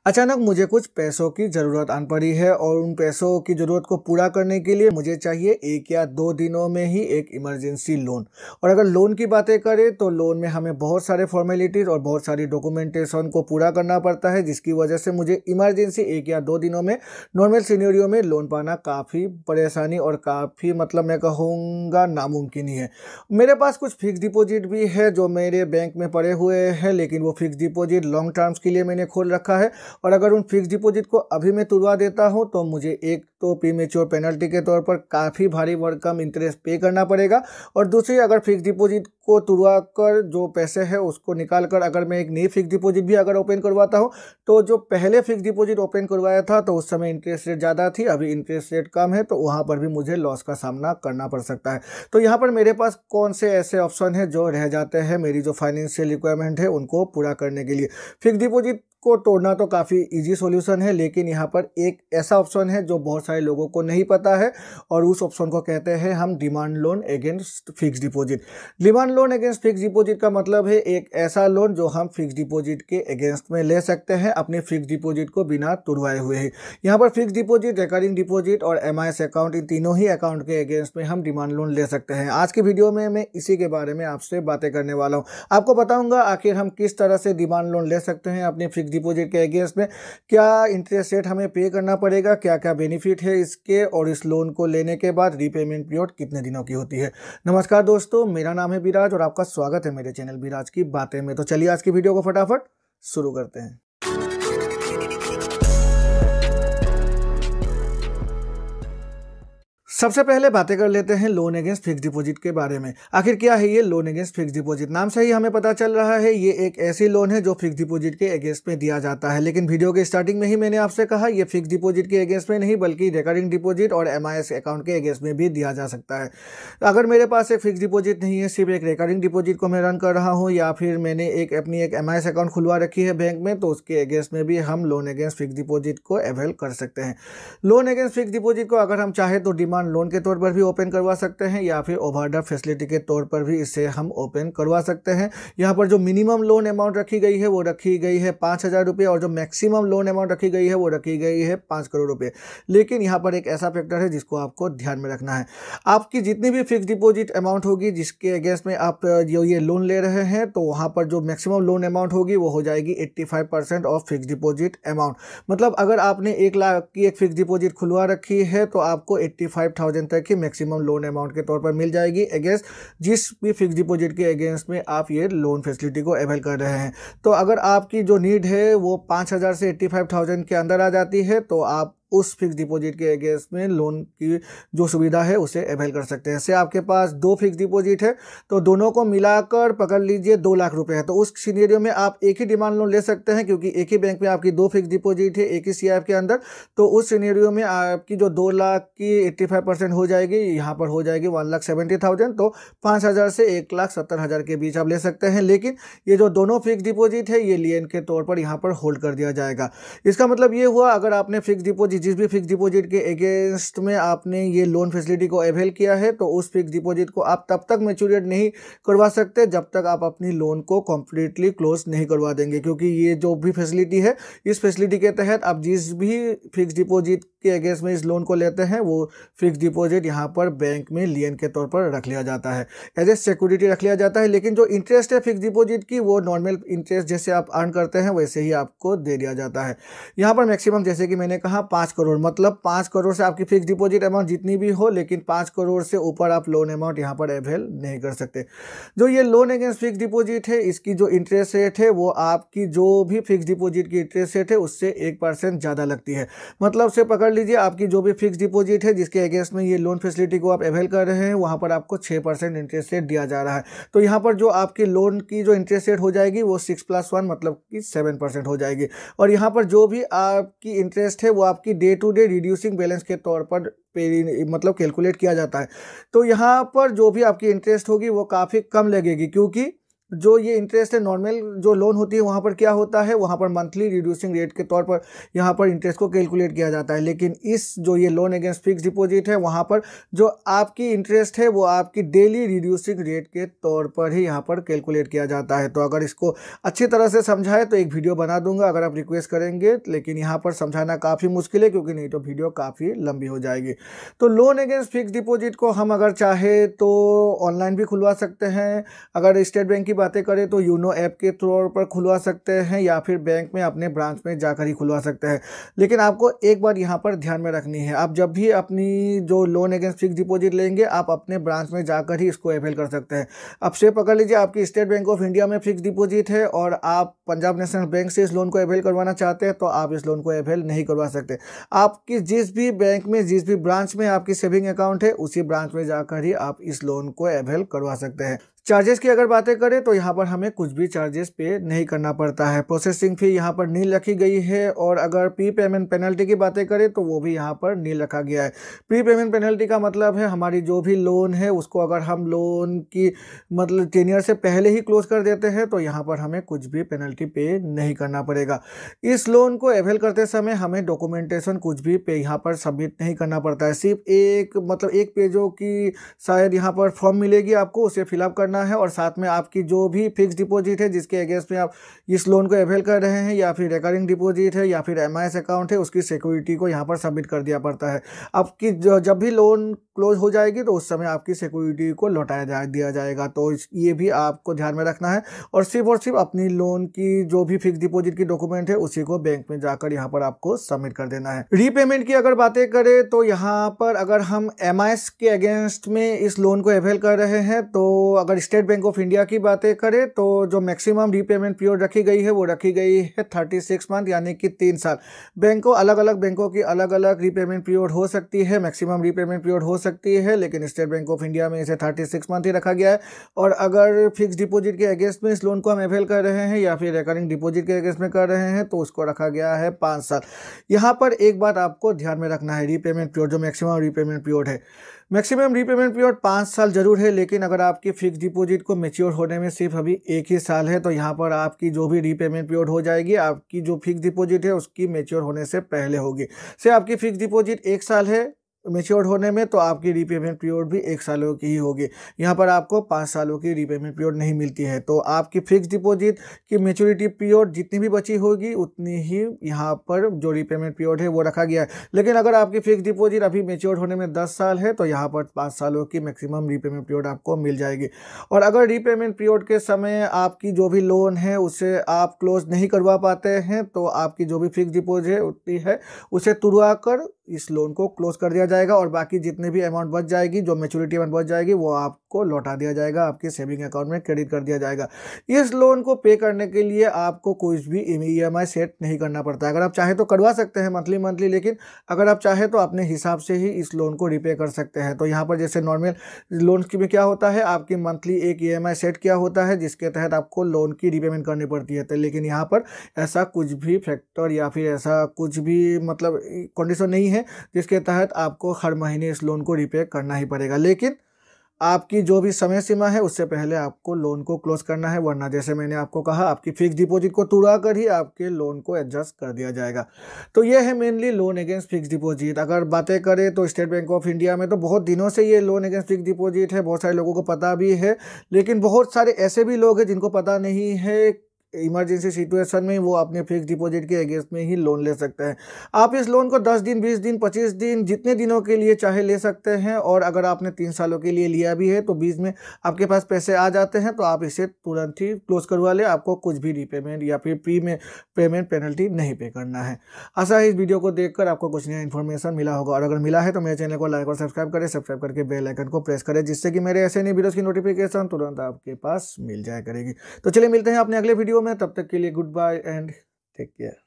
अचानक मुझे कुछ पैसों की ज़रूरत आन पड़ी है और उन पैसों की ज़रूरत को पूरा करने के लिए मुझे चाहिए 1 या 2 दिनों में ही एक इमरजेंसी लोन। और अगर लोन की बातें करें तो लोन में हमें बहुत सारे फॉर्मेलिटीज़ और बहुत सारी डॉक्यूमेंटेशन को पूरा करना पड़ता है, जिसकी वजह से मुझे इमरजेंसी 1 या 2 दिनों में नॉर्मल सिनेरियो में लोन पाना काफ़ी परेशानी और काफ़ी मैं कहूँगा नामुमकिन ही है। मेरे पास कुछ फिक्स डिपॉजिट भी है जो मेरे बैंक में पड़े हुए हैं, लेकिन वो फिक्स डिपॉजिट लॉन्ग टर्म्स के लिए मैंने खोल रखा है। और अगर उन फिक्स डिपॉजिट को अभी मैं तुड़वा देता हूं तो मुझे एक तो प्रीमेच्योर पेनल्टी के तौर पर काफ़ी भारी भरकम इंटरेस्ट पे करना पड़ेगा, और दूसरी अगर फिक्स डिपॉजिट को तुड़वा कर जो पैसे है उसको निकाल कर अगर मैं एक नई फिक्स डिपॉजिट भी अगर ओपन करवाता हूं तो जो पहले फिक्स डिपॉजिट ओपन करवाया था तो उस समय इंटरेस्ट रेट ज़्यादा थी, अभी इंटरेस्ट रेट कम है, तो वहाँ पर भी मुझे लॉस का सामना करना पड़ सकता है। तो यहाँ पर मेरे पास कौन से ऐसे ऑप्शन है जो रह जाते हैं मेरी जो फाइनेंशियल रिक्वायरमेंट है उनको पूरा करने के लिए। फिक्स डिपॉजिट को तोड़ना तो काफ़ी इजी सॉल्यूशन है, लेकिन यहाँ पर एक ऐसा ऑप्शन है जो बहुत सारे लोगों को नहीं पता है, और उस ऑप्शन को कहते हैं हम demand loan against fix deposit. Demand loan against fix deposit का मतलब है एक ऐसा लोन जो हम फिक्स डिपॉजिट के अगेंस्ट में ले सकते हैं अपने फिक्स डिपॉजिट को बिना तुड़वाए हुए ही। यहाँ पर फिक्स डिपॉजिट, रिकरिंग डिपॉजिट और MIS अकाउंट, इन तीनों ही अकाउंट के अगेंस्ट में हम डिमांड लोन ले सकते हैं। आज की वीडियो में मैं इसी के बारे में आपसे बातें करने वाला हूँ। आपको बताऊंगा आखिर हम किस तरह से डिमांड लोन ले सकते हैं अपने फिक्स डिपॉजिट के अगेंस्ट में, क्या इंटरेस्ट रेट हमें पे करना पड़ेगा, क्या क्या बेनिफिट है इसके, और इस लोन को लेने के बाद रीपेमेंट पीरियड कितने दिनों की होती है। नमस्कार दोस्तों, मेरा नाम है विराज और आपका स्वागत है मेरे चैनल विराज की बातें में। तो चलिए आज की वीडियो को फटाफट शुरू करते हैं। सबसे पहले बातें कर लेते हैं लोन अगेंस्ट फिक्स डिपॉजिट के बारे में। आखिर क्या है ये लोन अगेंस्ट फिक्स डिपॉजिट? नाम से ही हमें पता चल रहा है ये एक ऐसी लोन है जो फिक्स डिपॉजिट के अगेंस्ट में दिया जाता है, लेकिन वीडियो के स्टार्टिंग में ही मैंने आपसे कहा ये फिक्स डिपॉजिट के अगेंस्ट में नहीं बल्कि रिकरिंग डिपॉजिट और MIS अकाउंट के अगेंस्ट में भी दिया जा सकता है। अगर मेरे पास एक फिक्स डिपॉजिट नहीं है, सिर्फ एक रिकरिंग डिपॉजिट को मैं रन कर रहा हूँ, या फिर मैंने अपनी एक MIS अकाउंट खुलवा रखी है बैंक में, तो उसके अगेंस्ट में भी हम लोन अगेंस्ट फिक्स डिपॉजिट को अवेल कर सकते हैं। लोन अगेंस्ट फिक्स डिपॉजिट को अगर हम चाहे तो डिमांड लोन के तौर पर भी ओपन करवा सकते हैं, या फिर ओवरड्राफ्ट फैसिलिटी के तौर पर भी इसे हम ओपन करवा सकते हैं। यहाँ पर जो मिनिमम लोन अमाउंट रखी गई है वो रखी गई है 5,000 रुपये, और जो मैक्सिमम लोन अमाउंट रखी गई है वो रखी गई है 5 करोड़ रुपये। लेकिन यहाँ पर एक ऐसा फैक्टर है जिसको आपको ध्यान में रखना है। आपकी जितनी भी फिक्स डिपॉजिट अमाउंट होगी जिसके अगेंस्ट में आप जो ये लोन ले रहे हैं, तो वहाँ पर जो मैक्सिमम लोन अमाउंट होगी वो हो जाएगी 85% ऑफ फिक्स डिपॉजिट अमाउंट। मतलब अगर आपने 1 लाख की एक फिक्स डिपॉजिट खुलवा रखी है तो आपको 85,000 तक की मैक्सिमम लोन अमाउंट के तौर पर मिल जाएगी अगेंस्ट जिस भी फिक्स डिपॉजिट के अगेंस्ट में आप ये लोन फैसिलिटी को अवेल कर रहे हैं। तो अगर आपकी जो नीड है वो 5,000 से 85,000 के अंदर आ जाती है तो आप उस फिक्स डिपॉजिट के अगेंस्ट में लोन की जो सुविधा है उसे अवेल कर सकते हैं। जैसे आपके पास 2 फिक्स डिपॉजिट है तो दोनों को मिलाकर पकड़ लीजिए 2 लाख रुपए है, तो उस सिनेरियो में आप एक ही डिमांड लोन ले सकते हैं, क्योंकि एक ही बैंक में आपकी 2 फिक्स डिपॉजिट है एक ही CRF के अंदर। तो उस सिनेरियो में आपकी जो 2 लाख की 85% हो जाएगी, यहाँ पर हो जाएगी 1,70,000, तो 5,000 से 1,70,000 के बीच आप ले सकते हैं। लेकिन ये जो दोनों फिक्स डिपॉजिट है ये लियन के तौर पर यहाँ पर होल्ड कर दिया जाएगा। इसका मतलब ये हुआ अगर आपने फिक्स डिपॉजिट जिस भी फिक्स डिपॉजिट के अगेंस्ट में आपने ये लोन फैसिलिटी को अवेल किया है तो उस फिक्स डिपॉजिट को आप तब तक मैच्योरेट नहीं करवा सकते जब तक आप अपनी लोन को कंप्लीटली क्लोज नहीं करवा देंगे, क्योंकि ये जो भी फैसिलिटी है इस फैसिलिटी के तहत आप जिस भी फिक्स डिपॉजिट के अगेंस्ट में इस लोन को लेते हैं वो फिक्स डिपॉजिट यहाँ पर बैंक में लियन के तौर पर रख लिया जाता है, एज ए सिक्योरिटी रख लिया जाता है। लेकिन जो इंटरेस्ट है फिक्स डिपॉजिट की वो नॉर्मल इंटरेस्ट जैसे आप अर्न करते हैं वैसे ही आपको दे दिया जाता है। यहाँ पर मैक्सिमम जैसे कि मैंने कहा 5 करोड़, मतलब 5 करोड़ से आपकी फिक्स डिपॉजिट अमाउंट जितनी भी हो, लेकिन 5 करोड़ से ऊपर आप लोन अमाउंट यहाँ पर अवेल नहीं कर सकते। जो ये लोन अगेंस्ट फिक्स डिपॉजिट है इसकी जो इंटरेस्ट रेट है वो आपकी जो भी फिक्स डिपॉजिट की इंटरेस्ट रेट है उससे 1% ज़्यादा लगती है। मतलब से पकड़ लीजिए आपकी जो भी फिक्स डिपॉजिट है जिसके अगेंस्ट में ये लोन फैसिलिटी को आप अवेल कर रहे हैं वहाँ पर आपको 6% इंटरेस्ट रेट दिया जा रहा है। तो यहाँ पर जो आपकी लोन की जो इंटरेस्ट रेट हो जाएगी वो 6+1 मतलब कि 7% हो जाएगी, और यहाँ पर जो भी आपकी इंटरेस्ट है वो आपकी day to day reducing balance के तौर पर मतलब कैलकुलेट किया जाता है। तो यहाँ पर जो भी आपकी इंटरेस्ट होगी वो काफ़ी कम लगेगी, क्योंकि जो ये इंटरेस्ट है नॉर्मल जो लोन होती है वहाँ पर क्या होता है, वहाँ पर मंथली रिड्यूसिंग रेट के तौर पर यहाँ पर इंटरेस्ट को कैलकुलेट किया जाता है। लेकिन इस जो ये लोन अगेंस्ट फिक्स डिपॉजिट है वहाँ पर जो आपकी इंटरेस्ट है वो आपकी डेली रिड्यूसिंग रेट के तौर पर ही यहाँ पर कैलकुलेट किया जाता है। तो अगर इसको अच्छी तरह से समझाए तो एक वीडियो बना दूंगा अगर आप रिक्वेस्ट करेंगे, लेकिन यहाँ पर समझाना काफ़ी मुश्किल है क्योंकि नहीं तो वीडियो काफ़ी लंबी हो जाएगी। तो लोन अगेंस्ट फिक्स डिपॉजिट को हम अगर चाहे तो ऑनलाइन भी खुलवा सकते हैं। अगर स्टेट बैंक की बातें करें तो यूनो ऐप के तौर पर खुलवा सकते हैं या फिर बैंक में अपने ब्रांच में जाकर ही खुलवा सकते हैं। लेकिन आपको एक बात यहाँ पर ध्यान में रखनी है, आप जब भी अपनी जो लोन अगेंस्ट फिक्स डिपॉजिट लेंगे आप अपने ब्रांच में जाकर ही इसको अवेल कर सकते हैं। अब से पकड़ लीजिए आपकी स्टेट बैंक ऑफ इंडिया में फिक्स डिपॉजिट है और आप पंजाब नेशनल बैंक से इस लोन को अवेल करवाना चाहते हैं तो आप इस लोन को अवेल नहीं करवा सकते। आपकी जिस भी बैंक में जिस भी ब्रांच में आपकी सेविंग अकाउंट है उसी ब्रांच में जाकर ही आप इस लोन को अवेल करवा सकते हैं। चार्जेस की अगर बातें करें तो यहाँ पर हमें कुछ भी चार्जेस पे नहीं करना पड़ता है। प्रोसेसिंग फी यहाँ पर नील रखी गई है और अगर प्री पेमेंट पेनल्टी की बातें करें तो वो भी यहाँ पर नील रखा गया है। प्री पेमेंट पेनल्टी का मतलब है हमारी जो भी लोन है उसको अगर हम लोन की मतलब टेन्योर से पहले ही क्लोज कर देते हैं तो यहाँ पर हमें कुछ भी पेनल्टी पे नहीं करना पड़ेगा। इस लोन को अवेल करते समय हमें डॉक्यूमेंटेशन कुछ भी पे यहाँ पर सबमिट नहीं करना पड़ता है। सिर्फ एक पेजों की शायद यहाँ पर फॉर्म मिलेगी आपको, उसे फिलअप करना है और साथ में आपकी जो भी फिक्स डिपॉजिट है जिसके अगेंस्ट में आप इस लोन को अवेल कर रहे हैं या फिर रिकरिंग डिपॉजिट है या फिर एमआईएस अकाउंट है उसकी सिक्योरिटी को यहाँ पर सबमिट कर दिया पड़ता है। आपकी जब भी लोन क्लोज हो जाएगी तो उस समय आपकी सिक्योरिटी को लौटाया दिया जाएगा। तो ये भी आपको ध्यान में रखना है और सिर्फ अपनी लोन की जो भी फिक्स डिपॉजिट की डॉक्यूमेंट है उसी को बैंक में जाकर यहाँ पर आपको सबमिट कर देना है। रीपेमेंट की अगर बातें करें तो यहाँ पर अगर हम एमआईएस के अगेंस्ट में इस लोन को अवेल कर रहे हैं तो अगर स्टेट बैंक ऑफ इंडिया की बातें करें तो जो मैक्सिमम रीपेमेंट पीरियड रखी गई है वो रखी गई है 36 मंथ यानी कि 3 साल। अलग अलग बैंकों की अलग अलग रीपेमेंट पीरियड हो सकती है, मैक्सिमम रीपेमेंट पीरियड हो सकती है, लेकिन स्टेट बैंक ऑफ इंडिया में इसे 36 मंथ ही रखा गया है। और अगर फिक्स डिपॉजिट के अगेंस्ट में इस लोन को हम अवेल कर रहे हैं या फिर रिकरिंग डिपॉजिट के अगेंस्ट में कर रहे हैं तो उसको रखा गया है 5 साल। यहाँ पर एक बात आपको ध्यान में रखना है, रीपेमेंट पीरियड जो मैक्सिमम रीपेमेंट पीरियड है, मैक्सिमम रीपेमेंट पीरियड 5 साल जरूर है। लेकिन अगर आपकी फिक्स डिपॉजिट को मैच्योर होने में सिर्फ अभी 1 ही साल है तो यहाँ पर आपकी जो भी रीपेमेंट पीरियड हो जाएगी आपकी जो फिक्स डिपॉजिट है उसकी मैच्योर होने से पहले होगी। से आपकी फिक्स डिपॉजिट 1 साल है मैच्योर होने में तो आपकी रीपेमेंट पीरियड भी 1 सालों की ही होगी। यहाँ पर आपको 5 सालों की रीपेमेंट पीरियड नहीं मिलती है। तो आपकी फिक्स डिपॉजिट की मैच्योरिटी पीरियड जितनी भी बची होगी उतनी ही यहाँ पर जो रीपेमेंट पीरियड है वो रखा गया है। लेकिन अगर आपकी फिक्स डिपॉजिट अभी मैच्योर होने में 10 साल है तो यहाँ पर 5 सालों की मैक्सिमम रीपेमेंट पीरियड आपको मिल जाएगी। और अगर रीपेमेंट पीरियड के समय आपकी जो भी लोन है उसे आप क्लोज नहीं करवा पाते हैं तो आपकी जो भी फिक्स डिपॉजिट होती है उसे तुड़वा कर इस लोन को क्लोज कर दिया जाएगा और बाकी जितने भी अमाउंट बच जाएगी, जो मैच्योरिटी अमाउंट बच जाएगी वो आपको लौटा दिया जाएगा, आपके सेविंग अकाउंट में क्रेडिट कर दिया जाएगा। इस लोन को पे करने के लिए आपको कुछ भी ईएमआई सेट नहीं करना पड़ता है। अगर आप चाहे तो करवा सकते हैं मंथली, लेकिन अगर आप चाहे तो अपने हिसाब से ही इस लोन को रिपे कर सकते हैं। तो यहाँ पर जैसे नॉर्मल लोन में क्या होता है, आपकी मंथली एक ईएमआई सेट किया होता है जिसके तहत आपको लोन की रीपेमेंट करनी पड़ती है। तो लेकिन यहाँ पर ऐसा कुछ भी फैक्टर या फिर ऐसा कुछ भी मतलब कंडीशन नहीं है जिसके तहत आपको हर महीने इस लोन को रिपे करना ही पड़ेगा। लेकिन आपकी जो भी समय सीमा है उससे पहले आपको लोन को क्लोज करना है, वरना जैसे मैंने आपको कहा आपकी फिक्स डिपॉजिट को तुड़ा कर ही आपके लोन को एडजस्ट कर दिया जाएगा। तो ये है mainly loan against fix deposit. अगर बातें करें तो स्टेट बैंक ऑफ इंडिया में तो बहुत दिनों से ये लोन अगेंस्ट फिक्स डिपॉजिट है, बहुत सारे लोगों को पता भी है, लेकिन बहुत सारे ऐसे भी लोग हैं जिनको पता नहीं है। इमरजेंसी सिचुएशन में वो अपने फिक्स डिपॉजिट के अगेंस्ट में ही लोन ले सकते हैं। आप इस लोन को 10 दिन, 20 दिन, 25 दिन जितने दिनों के लिए चाहे ले सकते हैं। और अगर आपने 3 सालों के लिए लिया भी है तो बीच में आपके पास पैसे आ जाते हैं तो आप इसे तुरंत ही क्लोज करवा ले, आपको कुछ भी रीपेमेंट या फिर प्री में पेमेंट पेनल्टी नहीं पे करना है। आशा है इस वीडियो को देखकर आपको कुछ नया इन्फॉर्मेशन मिला होगा, और अगर मिला है तो मेरे चैनल को लाइक और सब्सक्राइब करें, सब्सक्राइब करके बेल आइकन को प्रेस करें जिससे कि मेरे ऐसे नए वीडियोस की नोटिफिकेशन तुरंत आपके पास मिल जाया करेगी। तो चलिए मिलते हैं अपने अगले वीडियो में, तब तक के लिए good bye and take care.